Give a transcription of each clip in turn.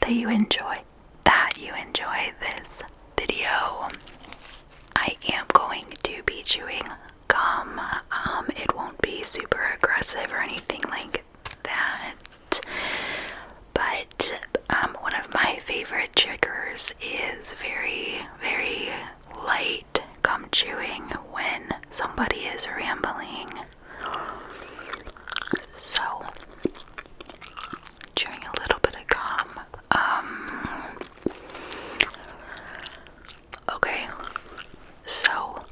you enjoy this video. I am going to be chewing gum. It won't be super aggressive or anything like that. But one of my favorite triggers is very, very light gum chewing when somebody is rambling. So, chewing a little bit of gum. Okay, so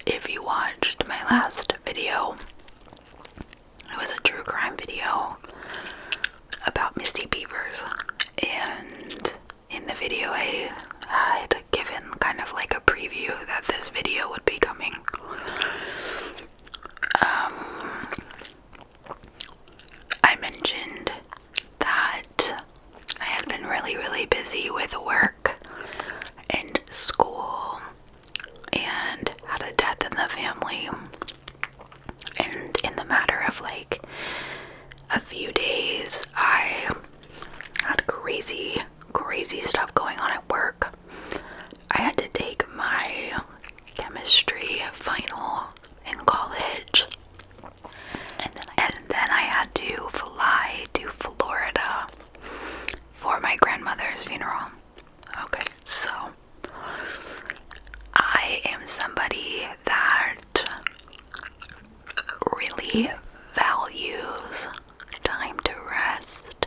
if you watched my last video, it was a true crime video about Misty Beavers, and in the video I had given kind of like a preview that this video would be coming. I mentioned that I had been really, really busy with work and school and had a death in the family, and in the matter of like a few days I had crazy stuff going on at work. I had to take my chemistry final in college, and then I had to fly to Florida for my grandmother's funeral. Okay, so I am somebody that really values time to rest.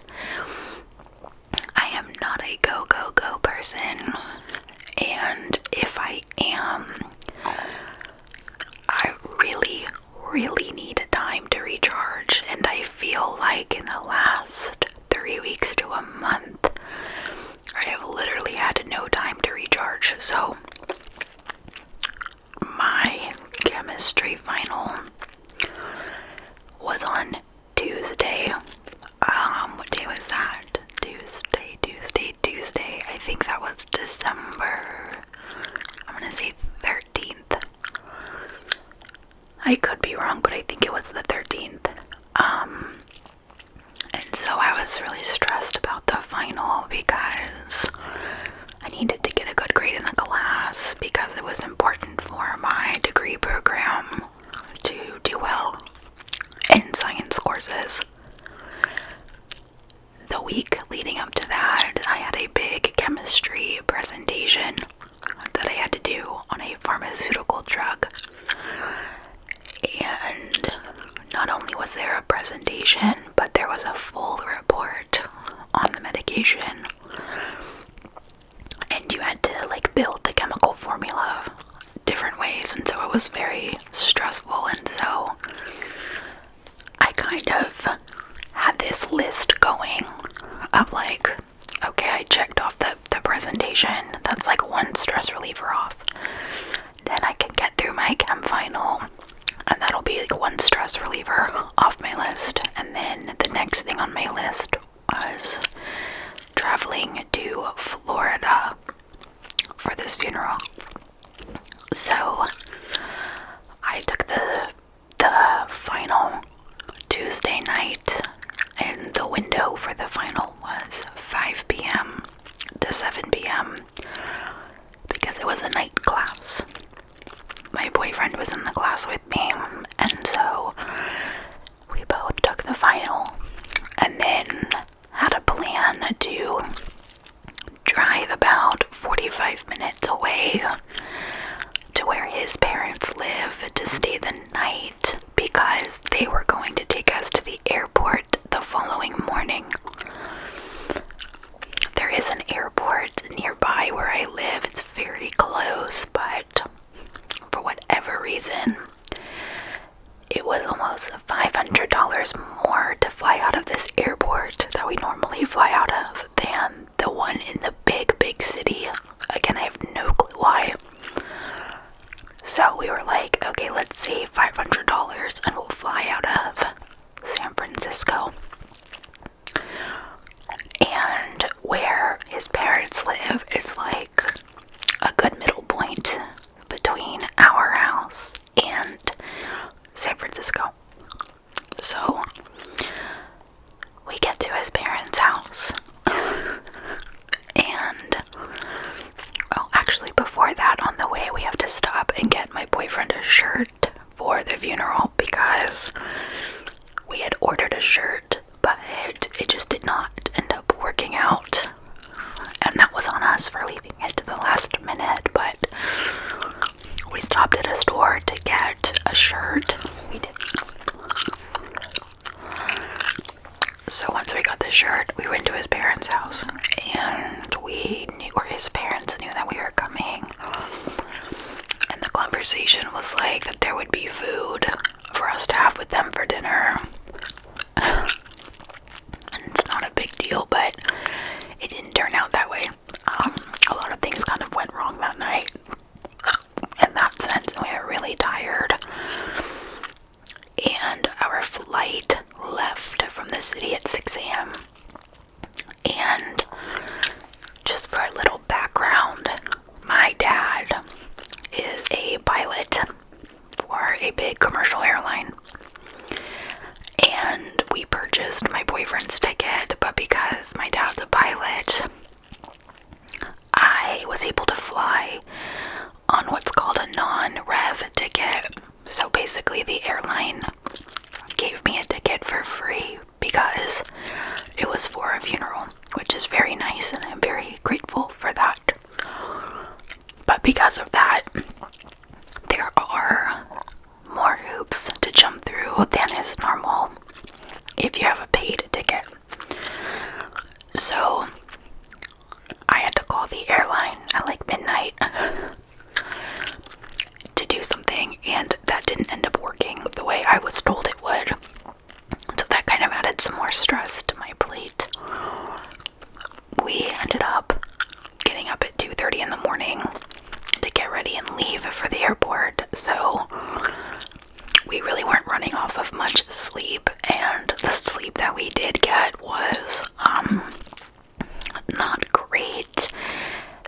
I am not a go person, and if I am, I really need time to recharge, and I feel like in the last 3 weeks to a month I have literally had no time to recharge. So my chemistry final was on Tuesday. What day was that? Tuesday. I think that was December, I'm gonna say 13th. I could be wrong, but I think it was the 13th. And so I was really stressed about the final because I needed to get a good grade in the class because it was important for my degree program to do well in science courses. The week leading up to that, I had a big chemistry presentation that I had to do on a pharmaceutical drug. And not only was there a presentation, but there was a full report on the medication. And you had to like build the chemical formula different ways, and so it was very stressful. And so I kind of had this list going of like, okay, I checked off the presentation. That's like one stress reliever off. Then I can get through my chem final, and that'll be like one stress reliever off my list. And then the next thing on my list was traveling to Florida for this funeral. So I took the final Tuesday night, and the window for the final was 5 p.m. to 7 p.m. because it was a night class. My boyfriend was in the class with me, and so we both took the final and then had a plan to drive about 45 minutes away to where his parents live to stay the night because they were going to take us to the airport the following morning. There is an airport nearby where I live. It's very close, but for whatever reason, it was almost $500 more to fly out of this airport that we normally fly out of than the one in the big city. Again, I have no clue why. So we were like, okay, let's save $500 and we'll fly out of San Francisco. And where his parents live is like a good middle point between our house and San Francisco. So tired. We went to his parents' house, and his parents knew that we were coming. And the conversation was like that there would be food for us to have with them for dinner. And it's not a big deal, but it didn't turn out that way. A lot of things kind of went wrong that night in that sense, and we were really tired. And our flight left from the city at 6 a.m. And just for a little background, my dad is a pilot for a big commercial airline. And we purchased my boyfriend's ticket, but because my dad's a pilot, I was able to fly on what's called a non-rev ticket. So basically the airline gave me a ticket for free because it was for a funeral, which is very nice, and I'm very grateful for that. But because of that, there are more hoops to jump through than is normal if you have a paid ticket. So I had to call the airline at like midnight to do something, and that didn't end up working the way I was told it would. So that kind of added some more stress to my plate. We ended up getting up at 2:30 in the morning to get ready and leave for the airport. So we really weren't running off of much sleep, and the sleep that we did get was not great,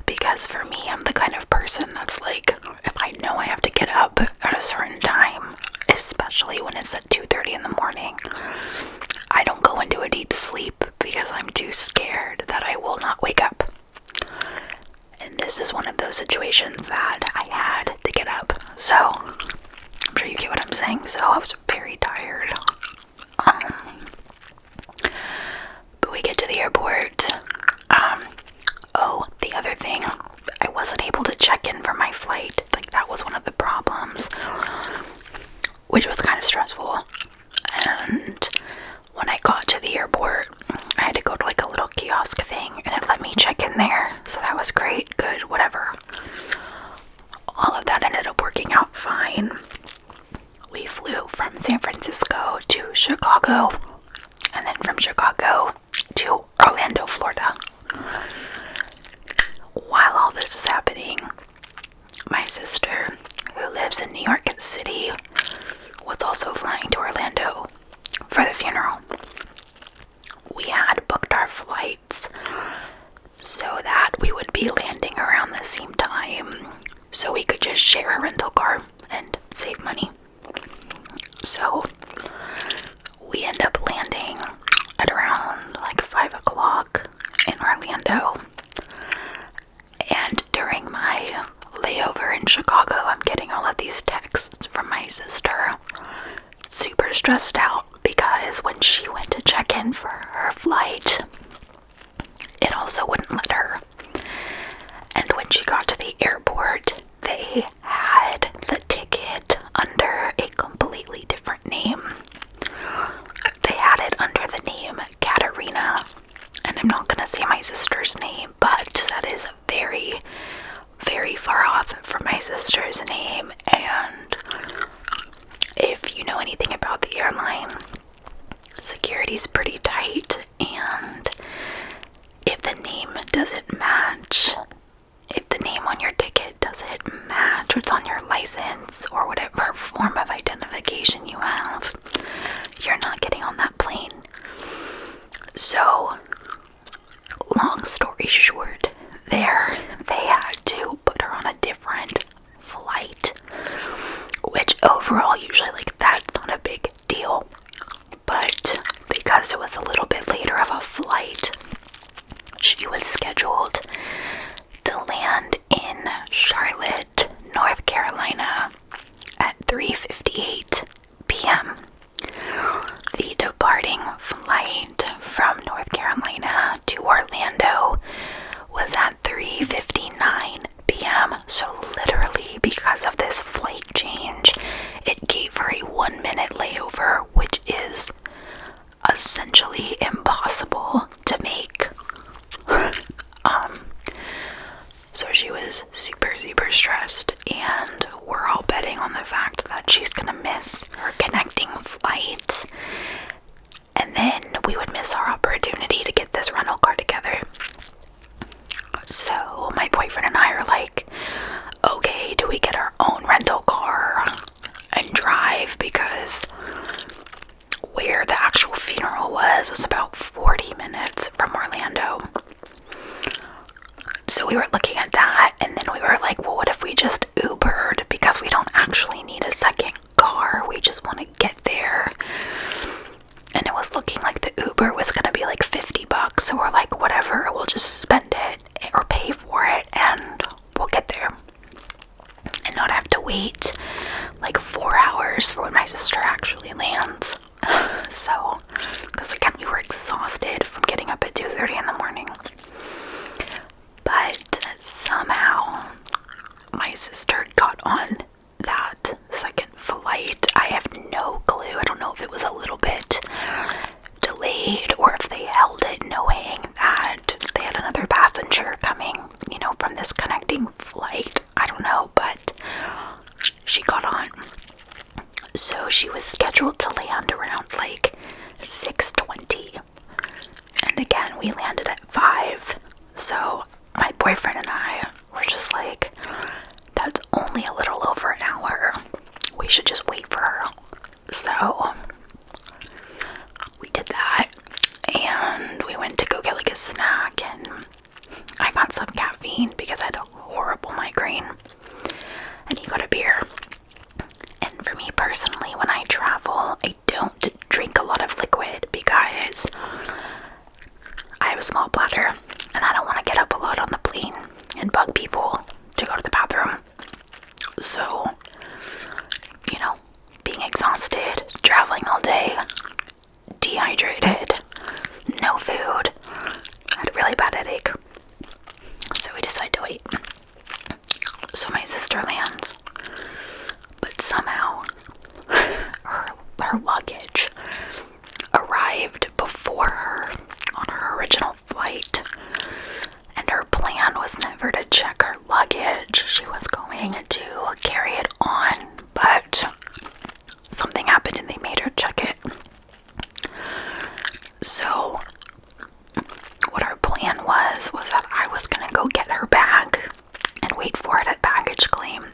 because for me, I'm the kind of person that's like, if I know I have to get up at a certain time, especially when it's at 2:30 in the morning, I don't go into a deep sleep because I'm too scared that I will not wake up. And this is one of those situations that I had to get up. So I'm sure you get what I'm saying. So I was very tired. But we get to the airport. The other thing, I wasn't able to check in for my flight. Like, that was one of the problems, which was kind of stressful. And when I got to the airport, I had to go to like a little kiosk thing, and it let me check in there. So that was great, good, whatever. All of that ended up working out fine. We flew from San Francisco to Chicago, and then from Chicago to Orlando, Florida. While all this is happening, my sister, who lives in New York City, was also flying to Orlando for the funeral. We had booked our flights so that we would be landing around the same time, so we could just share a rental car and save money. So we end up landing at around like 5 o'clock in Orlando. And during my layover in Chicago, I'm getting all of these texts from my sister, super stressed out, because when she went to check in for her flight, it also wouldn't let her. And when she got to the airport, they had the ticket under a completely different name. They had it under the name Katerina, and I'm not gonna say my sister's name, but that is very, very far off from my sister's name. And if you know anything about the airline, security's pretty tight, and if the name doesn't match, if the name on your ticket doesn't match what's on your license or whatever form of identification you have, you're not getting on that plane. So, long story short, they had to put her on a different flight, which overall, usually, like, that's not a big deal. But because it was a little bit later of a flight, she was scheduled to land in Charlotte, North Carolina at 3:58 p.m. The departing flight from North Carolina to Orlando was at 3:59 p.m. So literally, because of this flight change, it gave her a 1-minute layover, which is essentially impossible we were looking at that, and then we were like, well, what if we just Ubered, because we don't actually need a second car, we just want to get there. And it was looking like the Uber was going to be like $50, so we're like, whatever, we'll just spend it or pay for it and we'll get there and not have to wait like 4 hours for when my sister actually lands. So, because again, we were exhausted from getting up at 2:30 in the morning. But somehow my sister got on that second flight. I have no clue. I don't know if it was a little bit delayed or if they held it knowing that they had another passenger coming, you know, from this connecting flight. I don't know, but she got on. So she was scheduled to land around like 6:20. And again, we landed at 5. So my boyfriend and I were just like, that's only a little over an hour. We should just wait for her. So we did that, and we went to go get like a snack, and I got some caffeine because I had a horrible migraine, and he got a beer. And for me personally, when I travel, I don't drink a lot of liquid because I have a small bladder, and I don't want to get up a lot on the plane and bug people to go to the bathroom. So, you know, being exhausted, traveling all day, dehydrated, no food, I had a really bad headache. So we decided to wait. So my sister lands, but somehow her luggage arrived before her on her original flight, and her plan was never to check her luggage. She was going to carry it on, but something happened and they made her check it. So what our plan was that I was gonna go get her bag and wait for it at baggage claim,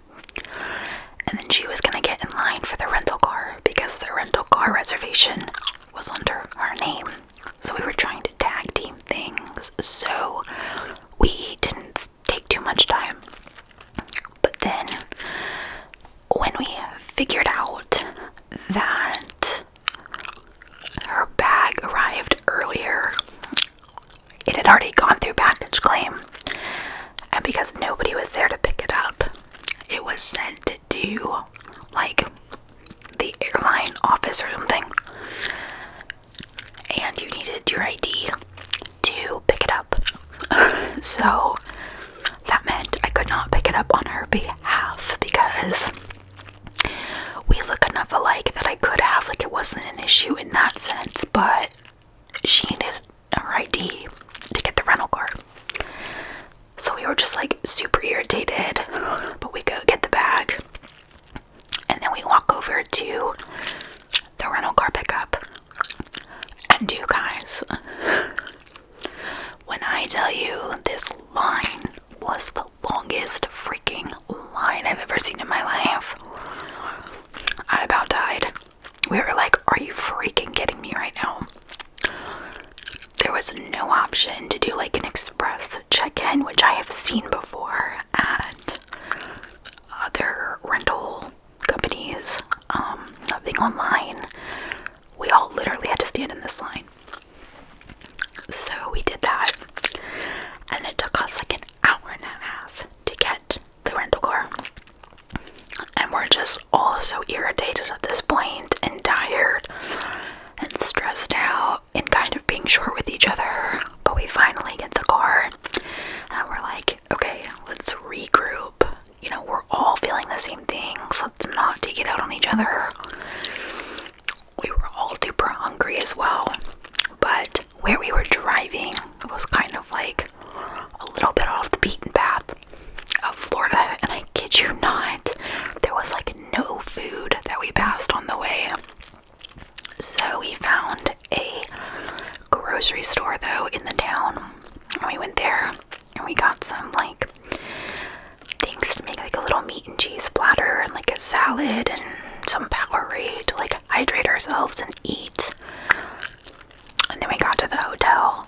and then she was gonna get in line for the rental car because the rental car reservation was under her name. So we were trying to tag team things, so we didn't take too much time. But then when we figured out that her bag arrived earlier, it had already gone through baggage claim, and because nobody was there to pick it up, it was sent to like the airline office or something, and you needed your ID to pick it up. So that meant I could not pick it up on her behalf because we look enough alike that I could have, like, it wasn't an issue in that sense, but she needed her ID to get the rental car. So we were just like super irritated, but we go get the bag, and then we walk over to the rental car pickup. And you guys, when I tell you this line was the longest freaking line I've ever seen in my life, I about died. We were like, are you freaking kidding me right now? There was no option to do like an express check-in, which I have seen before at other rental companies, nothing online. We all literally had to stand in this line. So we did that, and it took us like an hour and a half to get the rental car. And we're just all so irritated at this point, and tired, and stressed out, and kind of being short with each other. But we finally get the car, and we're like, okay, let's regroup. You know, we're all feeling the same things. Let's not take it out on each other. We were all super hungry as well, but where we were driving was kind of like a little bit off the beaten path of Florida, and I kid you not, there was like no food that we passed on the way. So we found a grocery store though in the town, and we went there and we got some like things to make like a little meat and cheese platter and like a salad and some Powerade to like hydrate ourselves and eat. And then we got to the hotel,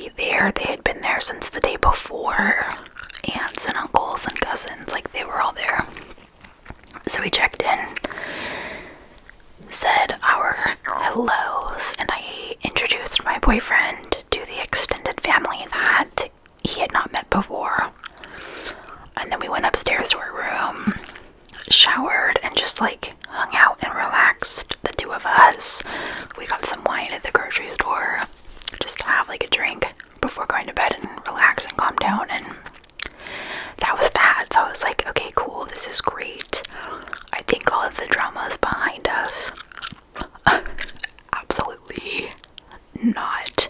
already there. They had been there since the day before. Aunts and uncles and cousins, like they were all there. So we checked in, said our hellos, and I introduced my boyfriend to the extended family that he had not met before. And then we went upstairs to our room, showered, and just like hung out and relaxed, the two of us. We got some wine at the grocery store just to have like a drink before going to bed and relax and calm down, and that was that. So I was like, okay, cool, this is great. I think all of the drama is behind us. Absolutely not.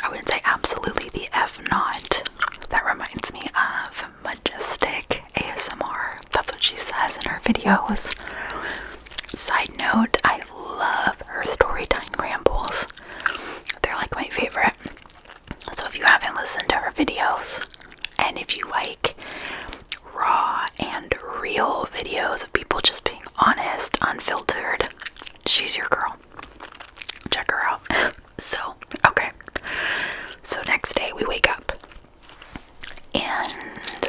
I would say absolutely the F not. That reminds me of Majestic ASMR. That's what she says in her videos. Side note, I love her Storytime rambles. They're like my favorite. So if you haven't listened to her videos, and if you like raw and real videos of people just being honest, unfiltered, she's your girl. Check her out. So, okay. So next day we wake up, and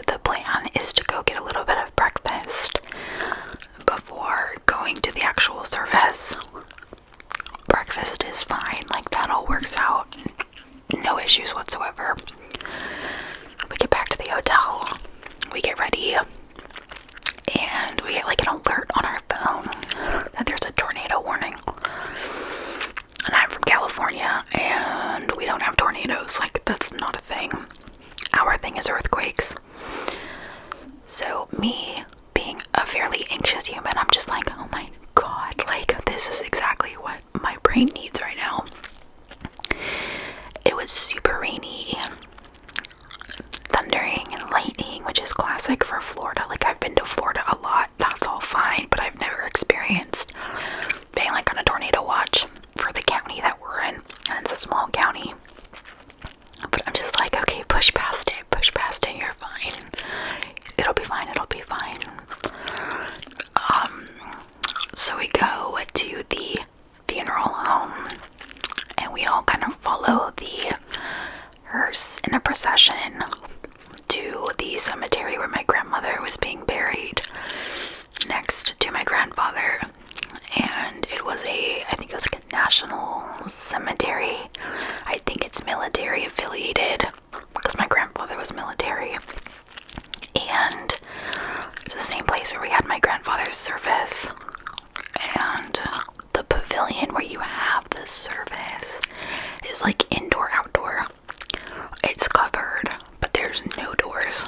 the plan is to go get a little bit of breakfast before going to the actual service. Breakfast is fine, like that all works out. No issues whatsoever. We get back to the hotel, we get ready, and we get like an alert on our phone that there's a tornado warning. And I'm from California, and we don't have tornadoes. Like, that's not a thing. Our thing is earthquakes. So me, being a fairly anxious human, I'm just like, oh my god, like, this is exactly what my brain needs right now. It was super rainy, thundering and lightning, which is classic for Florida. Like, I've been to Florida a lot, that's all fine, but I've never experienced being like on a tornado watch for the county that we're in, and it's a small county. But I'm just like, okay, push past it, you're fine. It'll be fine. So we go to the funeral home, and we all kind of follow the hearse in a procession to the cemetery where my grandmother was being buried, next to my grandfather. And it was I think it was like a national cemetery. I think it's military affiliated, because my grandfather was military. And it's the same place where we had my grandfather's service. And the pavilion where you have the service is like indoor, outdoor. It's covered, but there's no doors.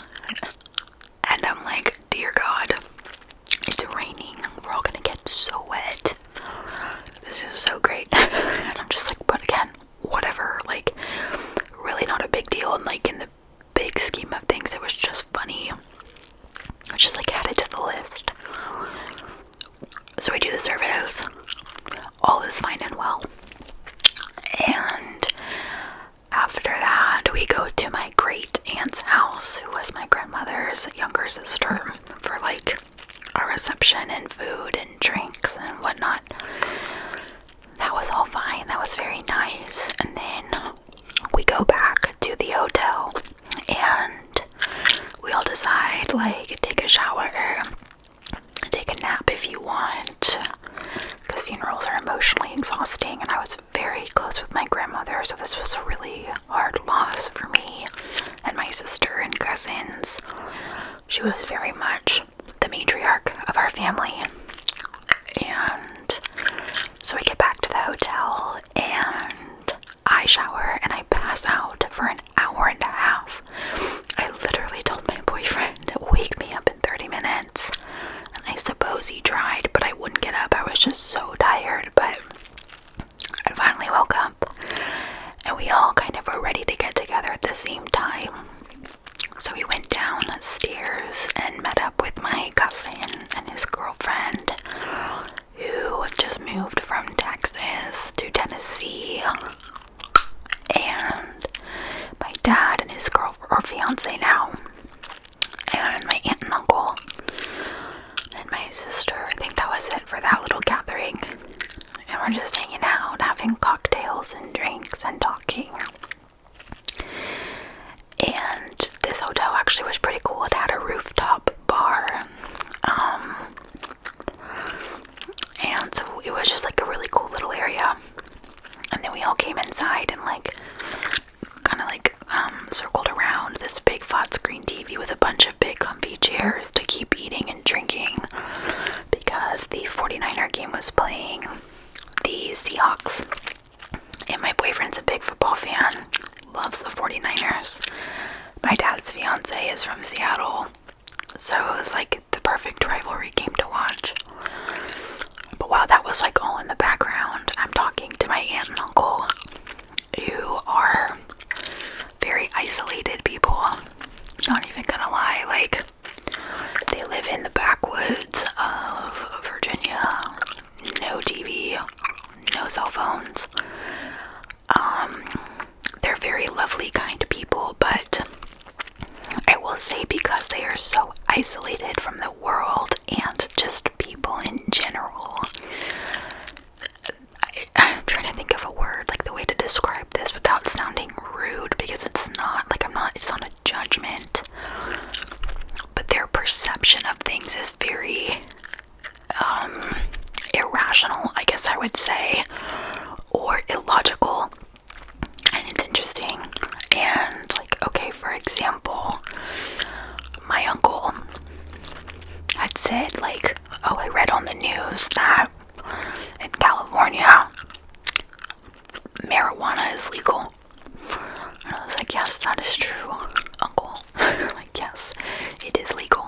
And I'm like, dear God, it's raining. We're all gonna get so wet. This is so great. And I'm just like, but again, whatever. Like, really not a big deal. And like, in the big scheme of things, it was just funny. I just like added to the list. So we do the service. All is fine and well. And after that, we go to my great aunt's house, who was my grandmother's younger sister, for like a reception and food and drinks and whatnot. That was all fine. That was very nice. And then we go back to the hotel, and we all decide, like, take a shower, take a nap if you want, because funerals are emotionally exhausting, and I was very close with my grandmother, so this was a really hard loss for me and my sister and cousins. She was very much the matriarch of our family. And so we get back to the hotel, and I shower, and I pass out for an hour and a half. I literally told my boyfriend to wake me up in 30 minutes, and I suppose he tried, but I wouldn't get up. I was just so tired. But I finally woke up, and we all kind of were ready to get together at the same time. So we went downstairs and met up with my cousin and his girlfriend, who just moved from Texas to Tennessee. And my dad and his girlfriend, or fiance now, and my aunt and uncle, and my sister. I think that was it for that little gathering. And we're just hanging out, having cocktails and drinks and talking. watching the Seahawks. And my boyfriend's a big football fan, loves the 49ers. My dad's fiance is from Seattle, so it was like the perfect rivalry game to watch. But while that was like all in the background, I'm talking to my aunt and uncle, who are very isolated people. Not even gonna lie, like, they live in the backwoods of Virginia. No TV, no cell phones. They're very lovely, kind people, but I will say, because they are so isolated from the world and just people in general, I'm trying to think of a word, like the way to describe this without sounding rude, because it's not, like, it's not a judgment, but their perception of things is very, irrational, I guess I would say, or illogical, and it's interesting. And, like, okay, for example, my uncle had said, like, oh, I read on the news that in California, marijuana is legal. And I was like, yes, that is true, uncle. Like, yes, it is legal.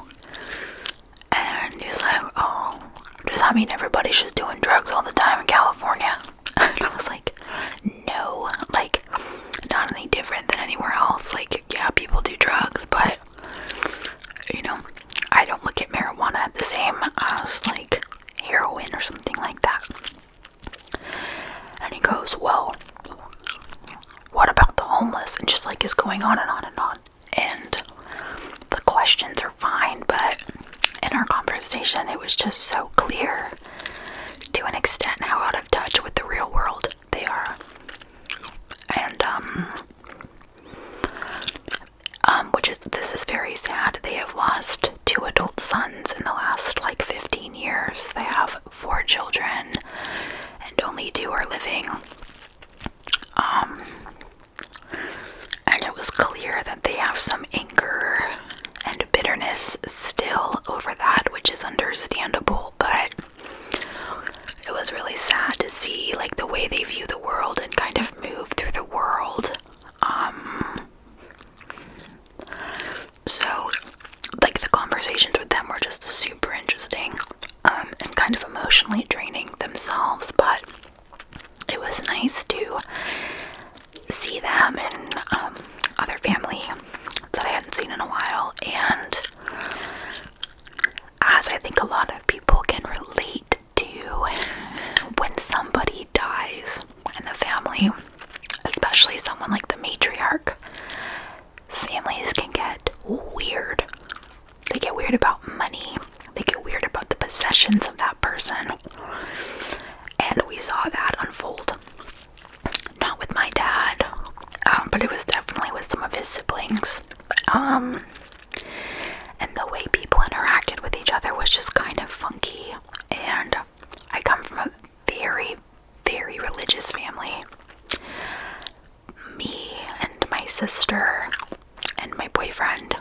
And he's like, oh, does that mean everybody should be doing drugs all the time in California? And I was like, no, like, not any different than anywhere else. Like, yeah, people do drugs, but, you know, I don't look at marijuana the same as, like, heroin or something like that. And he goes, well, what about the homeless? And just, like, is going on and on and on. And the questions are fine, but in our conversation, it was just so clear, to an extent, how out of touch with the real world they are. And, this is very sad. They have lost 2 adult sons in the last, like, 15 years. They have 4 children, and only 2 are living. And it was clear that they have some anger and bitterness still over that, which is understandable, but it was really sad to see, like, the way they view the world and kind of move through the world. So, like, the conversations with them were just super interesting, and kind of emotionally draining themselves, but it was nice to see them and other family that I hadn't seen in a while. And as I think a lot of people can relate to, when somebody dies in the family, especially someone like the matriarch, families can get weird. They get weird about money. They get weird about the possessions of that person. And we saw that unfold. Not with my dad, but it was definitely with some of his siblings. And the way people interacted with each other was just kind of funky. And I come from a very, very religious family. Me and my sister and my boyfriend,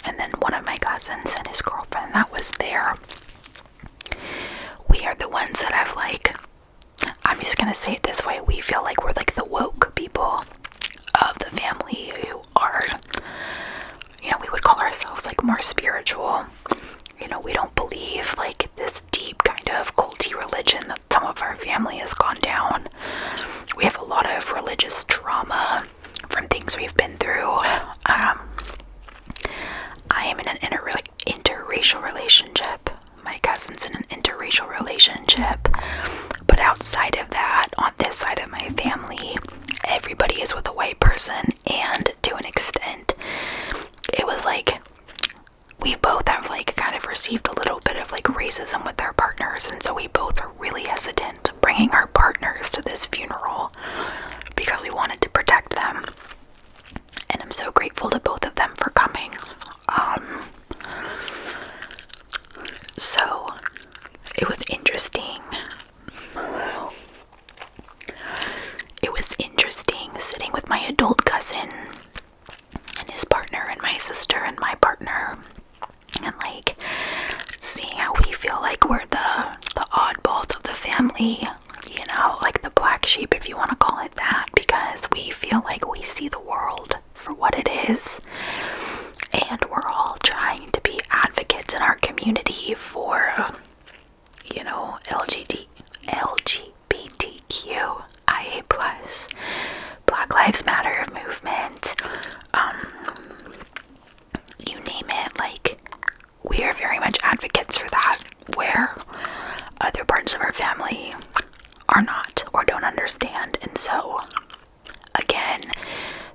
and then one of my cousins and his girlfriend that was there. We are the ones that have, like, I'm just gonna say it this way, we feel like we're like the woke people of the family who are, you know, we would call ourselves like more spiritual. You know, we don't believe like this deep kind of culty religion that some of our family has gone down. We have a lot of religious trauma from things we've been through. I am in an interracial relationship. My cousin's in an interracial relationship. But outside of that, on this side of my family, everybody is with a white person. And to an extent, it was like, we both have like kind of received a little bit of like racism with our partners. And so we both are really hesitant bringing our partners to this funeral because we wanted to protect them. And I'm so grateful to both of them for coming. So it was interesting. It was interesting sitting with my adult cousin and his partner and my sister and my partner, and like seeing how we feel like we're the oddballs of the family, black sheep, if you want to call it that, because we feel like we see the world for what it is, and we're all trying to be advocates in our community for, you know, LGBTQIA+, Black Lives Matter movement, you name it. Like, we are very much advocates for that, where other parts of our family are not or don't understand. And so, again,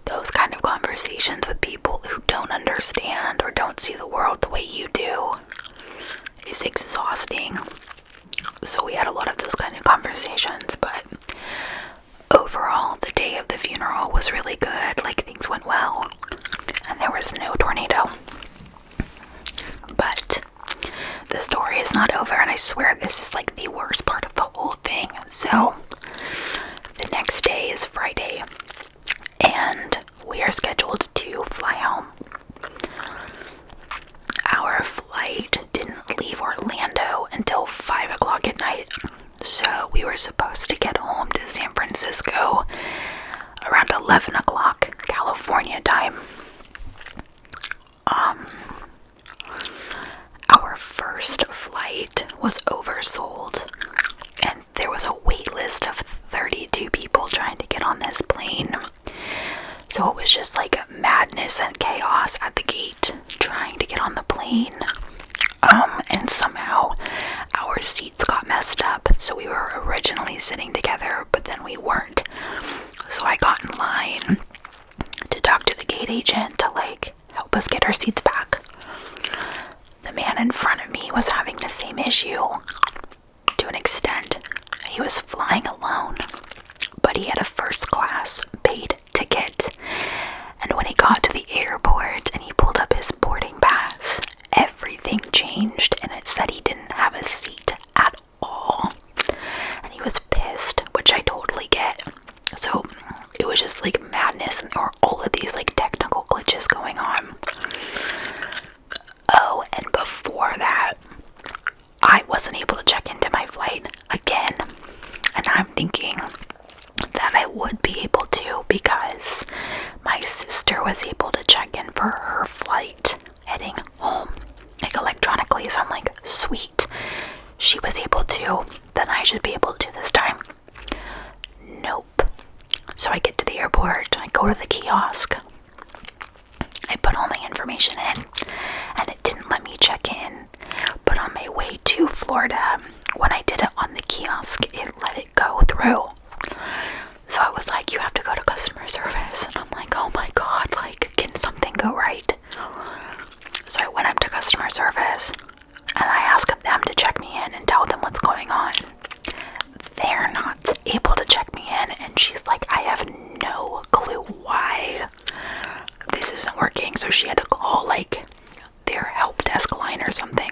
those kind of conversations with people who don't understand or don't see the world the way you do is exhausting. So we had a lot of those kind of conversations, but overall, the day of the funeral was really good. Like, things went well, and there was no tornado. But the story is not over, and I swear this is like the worst part of the whole thing. So the next day is Friday, and we are scheduled to fly home. Our flight didn't leave Orlando until 5 o'clock at night, so we were supposed to get home to San Francisco around 11 o'clock California time. Our first flight was oversold, and there was a wait list of 32 people trying to get on this plane. So it was just like madness and chaos at the gate trying to get on the plane. And somehow our seats got messed up. So we were originally sitting together, but then we weren't. So I got in line to talk to the gate agent to like help us get our seats back. The man in front of me was having the same issue to an extent. He was flying alone, but he had a first class paid ticket. And when he got to the airport and he pulled up his boarding pass, everything changed, and it said he didn't have a seat at all. And he was pissed, which I totally get. So it was just like madness, and there were all of these like technical glitches going on. Oh, and before that, I wasn't able to check into my flight again. And I'm thinking that I would be able to, because my sister was able to check in for her flight heading home, like electronically. So I'm like, sweet, she was able to, then I should be able to this time. Nope. So I get to the airport, I go to the kiosk, I put all my information in, and it didn't let me check in. But on my way to Florida, when I did it on the kiosk, it let it go through. So I was like, you have to go to customer service. And I'm like, oh my god, like, can something go right? So I went up to customer service, and I asked them to check me in and tell them what's going on. They're not able to check me in, and she's like, I have no clue why this isn't working. So she had to call like their help desk line or something.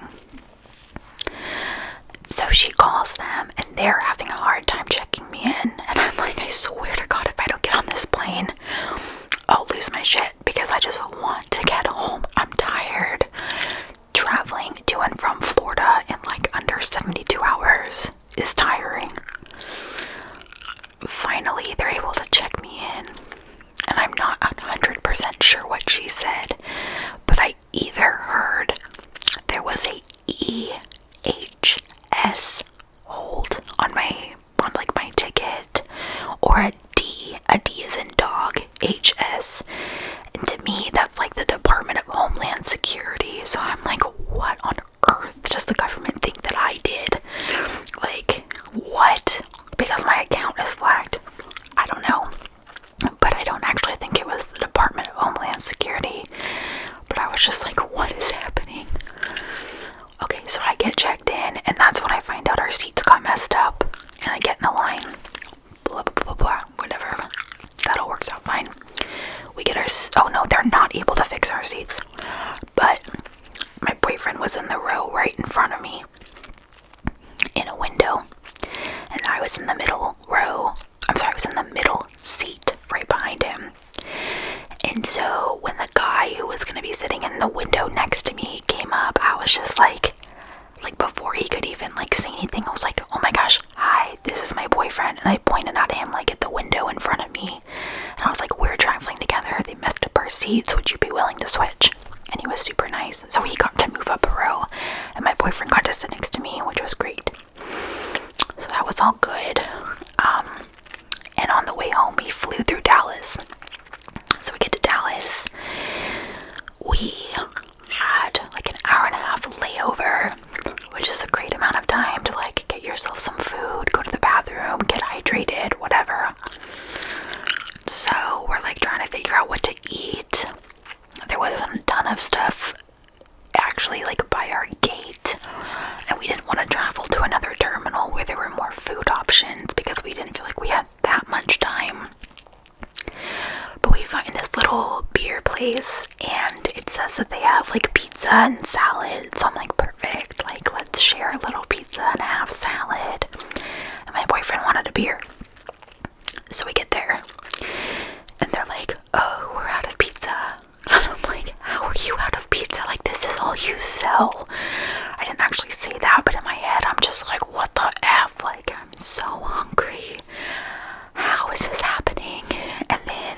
So she calls them, and they're having a hard time checking me in. And I'm like, I swear to God, if I don't get on this plane, I'll lose my shit, because I just want to get home. I'm tired. Traveling to and from Florida in like under 72 hours is tiring. Finally, they're able to check me in, and I'm not 100% sure what she said, but I either heard there was a EHS hold on my ticket, or a D is in dog, HS. And to me, that's like the Department of Homeland Security. So I'm like, what on earth does the government think that I did? Like, what? Because my account is flagged. I don't know. But I don't actually think it was the Department of Homeland Security. But I was just like, what is happening? Okay, so I get checked in, and that's when I find out our seats got messed up. And I get in the line. Blah, blah, blah, blah. Whatever. That all works out fine. We get our... Oh, no, they're not able to fix our seats. But my boyfriend was in the row right in front of me, in a window. And I was in the middle row. I was in the middle seat right behind him. And so when the guy who was going to be sitting in the window next to me came up, I was just like before he could even like say anything, I was like, oh my gosh, hi, this is my boyfriend. And I pointed at him we flew through Dallas. So we get to Dallas. We had like an hour and a half layover, which is a great amount of time to like get yourself some food, go to the bathroom, get hydrated, whatever. So we're like trying to figure out what to eat. There wasn't a ton of stuff actually like by our gate, and we didn't want to travel to another terminal where there were more food options because we didn't feel like we had that much time. But we find this little beer place, and it says that they have like pizza and salad. So I'm like, perfect, like let's share a little pizza and have salad. And my boyfriend wanted a beer. So we get there and they're like, oh, we're out of pizza. And I'm like, how are you out of pizza? Like, this is all you sell. I didn't actually say that, but in my head I'm just like, what the F? Like, I'm so hungry. How is this happening? And then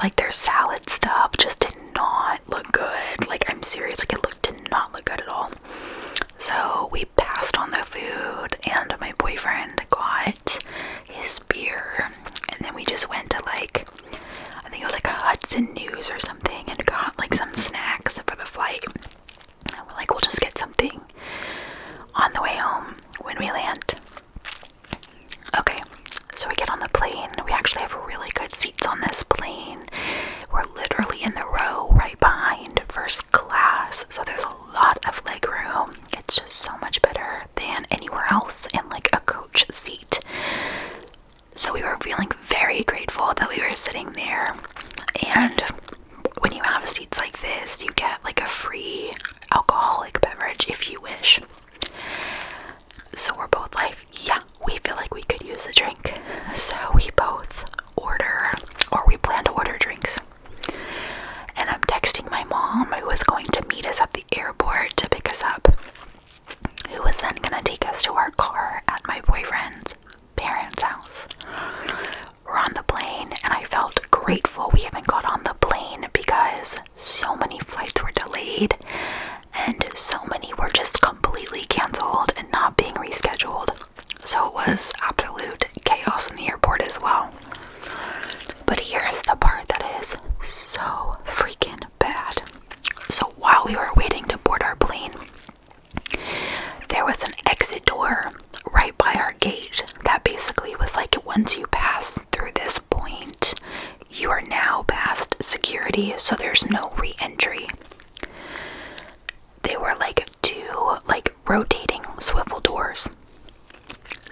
like their salad stuff just did not look good. Like, I'm serious, like it did not look good at all. So we passed on the food, and my boyfriend got his beer, and then we just went to like, I think it was like a Hudson News or something, and got like some snacks for the flight. And we're like, we'll just get something on the way home when we land. Okay, so we get on the plane. We actually have really good seats on this plane. We're literally in the row right behind first class, so there's a lot of leg room. It's just so much better than anywhere else in like a coach seat. So we were feeling very grateful that we were sitting there. And when you have seats like this, you get like a free alcoholic beverage if you wish. So we're both like, yeah, we feel like we could use a drink. So we both we plan to order drinks. And I'm texting my mom, who was going to meet us at the airport to pick us up, who was then going to take us to our car at my boyfriend's parents' house. We're on the plane, and I felt grateful we even got on the plane because so many flights were delayed, and so many were just completely canceled and not being rescheduled. So it was absolute chaos in the airport as well. But here's the part that is so freaking bad. So while we were waiting to board our plane, there was an exit door right by our gate that basically was like, once you pass through this point, you are now past security, so there's no re-entry. They were like two like rotating swivel doors.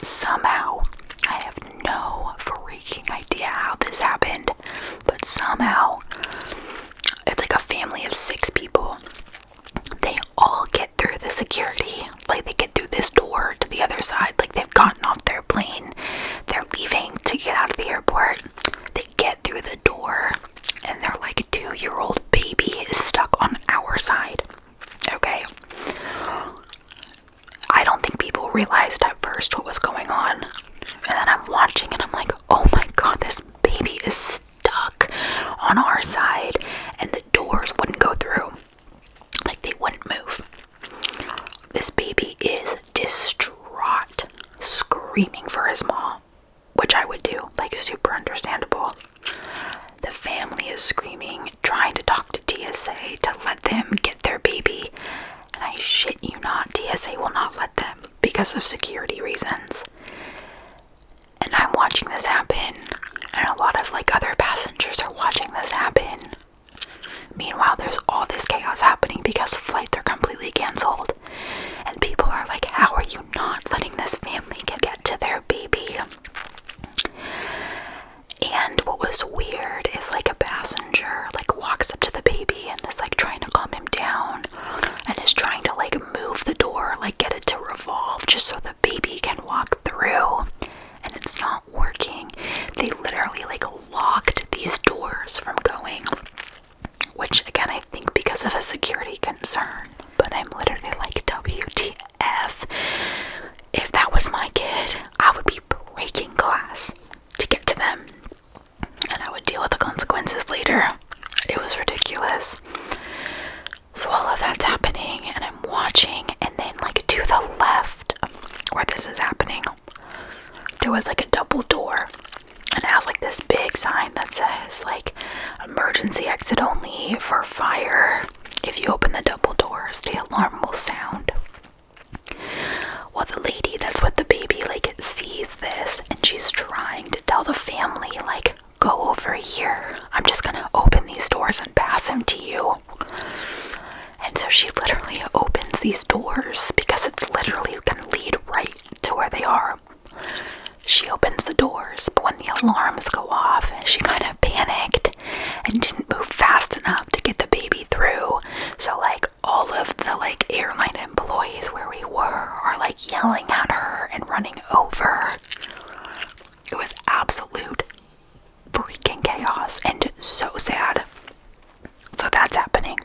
Somehow, I have no freaking idea how this happened, but somehow, it's like a family of 6 people. They all get through the security, like they get through this door to the other side, like they've gotten off their plane, they're leaving to get out of the airport. They get through the door, and their like 2-year-old baby is stuck on our side. Okay. I don't think people realized at first what was going on. And then I'm watching and I'm like, oh my god, this baby is stuck on our side, and the doors wouldn't go through. Like, they wouldn't move. This baby is distraught, screaming for his mom, which I would do, like, super understandable. The family is screaming, trying to talk to TSA to let them get their baby. And I shit you not, TSA will not let them because of security reasons. And I'm watching this happen, and a lot of like other passengers are watching this happen. Meanwhile, there's all this chaos happening because flights are completely canceled. And people are like, how are you not letting this family get to their baby? And what was weird is like a passenger like walks up to the baby and is like trying to calm him down, and is trying to like move the door, like get it to revolve just so the baby can walk through, and it's not working. They literally like locked these doors from going, which again I think because of a security concern, but I'm literally like, WTF. If that was my kid, I would be breaking glass to get to them, and I would deal with the consequences later. It was ridiculous. So all of that's happening, and I'm watching, and then like to the left where this is happening, there was like a double door, and it has like this big sign that says like emergency exit only for fire. If you open the double doors, the alarm will sound. Well, the lady that's with the baby like sees this, and she's trying to tell the family like, go over here, I'm just gonna open these doors and pass him to you. And so she literally opens these doors because it's literally gonna lead right to where they are. She opens the doors, but when the alarms go off, she kind of panicked and didn't move fast enough to get the baby through. So like all of the like airline employees where we were are like yelling at her and running over. It was absolute freaking chaos and so sad. So that's happening.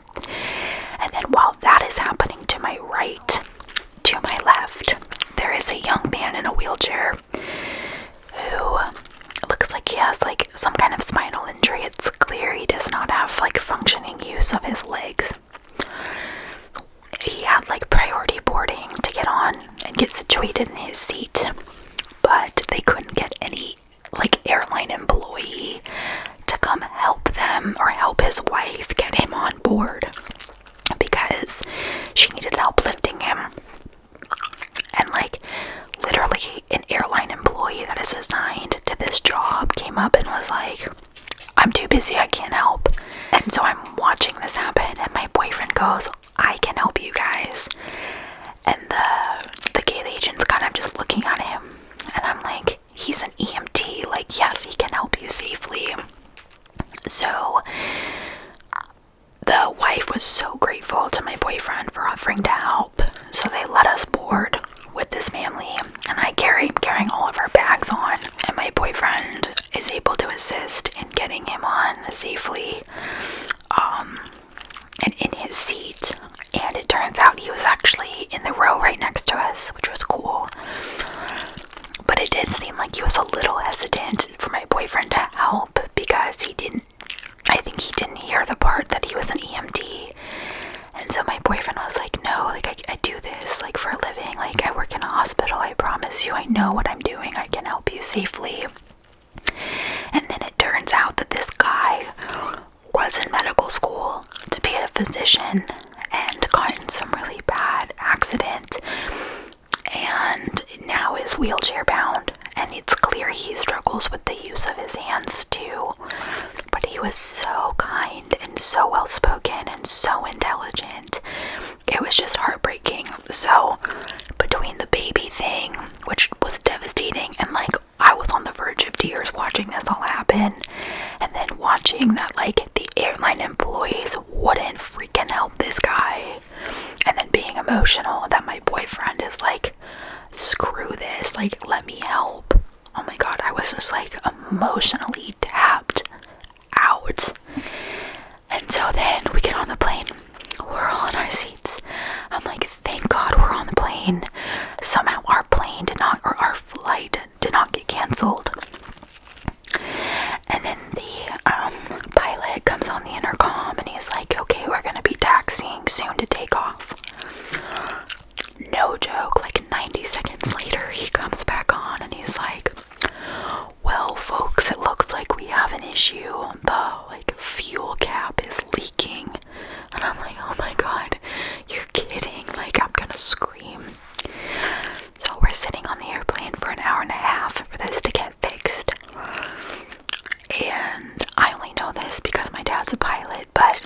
And then while that is happening to my right, to my left, there is a young man in a wheelchair who looks like he has like some kind of spinal injury. It's clear he does not have like functioning use of his legs. He had like priority boarding to get on and get situated in his seat, but they couldn't get any like airline employee to come help them or help his wife get him on board because she needed help lifting him. And like literally an airline employee that is assigned to this job came up and was like, I'm too busy, I can't help. And so I'm watching this happen, and my boyfriend goes, I can help you guys. And the gate agent's kind of just looking at him, and I'm like, he's an EMT, like yes, he can help you safely. So the wife was so grateful to my boyfriend for offering to help, so they let us board with this family, and I'm carrying all of our bags on, and my boyfriend is able to assist in getting him on safely and in his seat. And it turns out he was actually in the row right next to us, which was cool. But it did seem like he was a little hesitant for my boyfriend to help because I think he didn't hear the part that he was an EMT. And so my boyfriend was like, no, like I do this like for a living, like I work in a hospital, I promise you, I know what I'm doing, I can help you safely. And then it turns out that this guy was in medical school to be a physician and got in some really bad accident and now is wheelchair bound, and it's clear he struggles with the use of his hands too. But he was so kind and so well spoken and so intelligent. It was just heartbreaking. So between the baby thing, which was devastating, and like I was on the verge of tears watching this all happen, and then watching that like the airline employees wouldn't freaking help this guy, and then being emotional that my boyfriend is like, screw this, like let me help. Oh my god, I was just like emotionally tapped out. And so then we get on the plane, we're all in our seats. I'm like, thank god we're on the plane. Somehow our flight did not get canceled. And then the pilot comes on the intercom and he's like, okay, we're gonna be taxiing soon to take off. No joke, like 90 seconds later he comes back on and he's like, well folks, it looks like we have an issue. The like fuel cap is leaking. And I'm like, oh my god, you're kidding, like I'm gonna scream. So we're sitting on the airplane for an hour and a half for this to get fixed. And I only know this because my dad's a pilot, but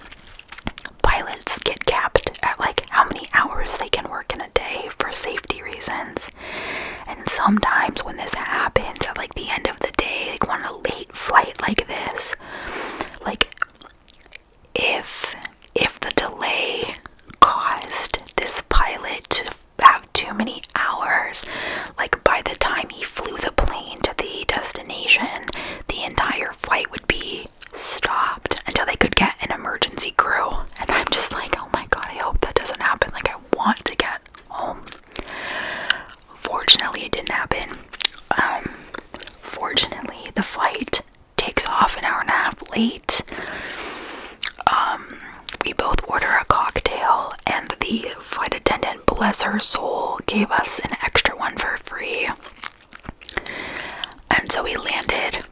pilots get capped at like how many hours they can work in a day for safety reasons. And sometimes when this happens at like the end of the day, like on a late flight like this, like if the delay caused this pilot to have too many hours, like by the time he flew the plane to the destination, the entire flight would be stopped until they could get an emergency crew. And I'm just like, oh my god, I hope that doesn't happen. Like I want to get home. Fortunately it didn't happen. Fortunately the flight takes off an hour and a half late. We both order a cocktail, and the flight attendant, bless her soul, gave us an extra one for free. And so we landed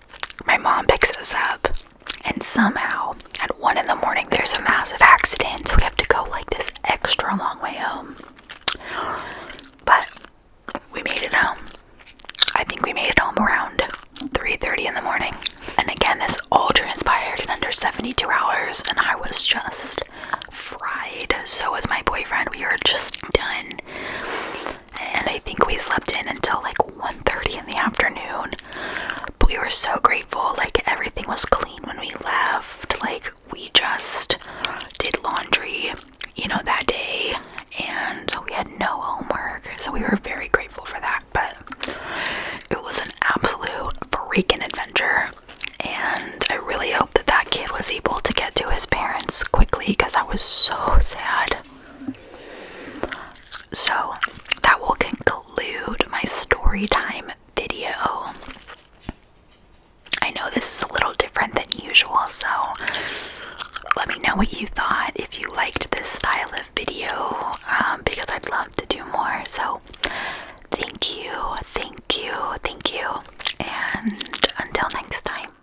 somehow at 1 in the morning there's a massive accident, so we have to go like this extra long way home. But we made it home. I think we made it home around 3:30 in the morning. And again, this all transpired in under 72 hours, and I was just fried. So was my boyfriend. We were just done. And I think we slept in until like 1:30 in the afternoon. But we were so grateful. Like, everything was clean when we left. Like, we just did laundry, that day. And we had no homework. So we were very grateful for that. But it was an absolute freaking adventure. And I really hope that that kid was able to get to his parents quickly, because I was so sad. So that will conclude my story time video. I know this is a little different than usual, so let me know what you thought, if you liked this style of video, because I'd love to do more. So thank you, and until next time.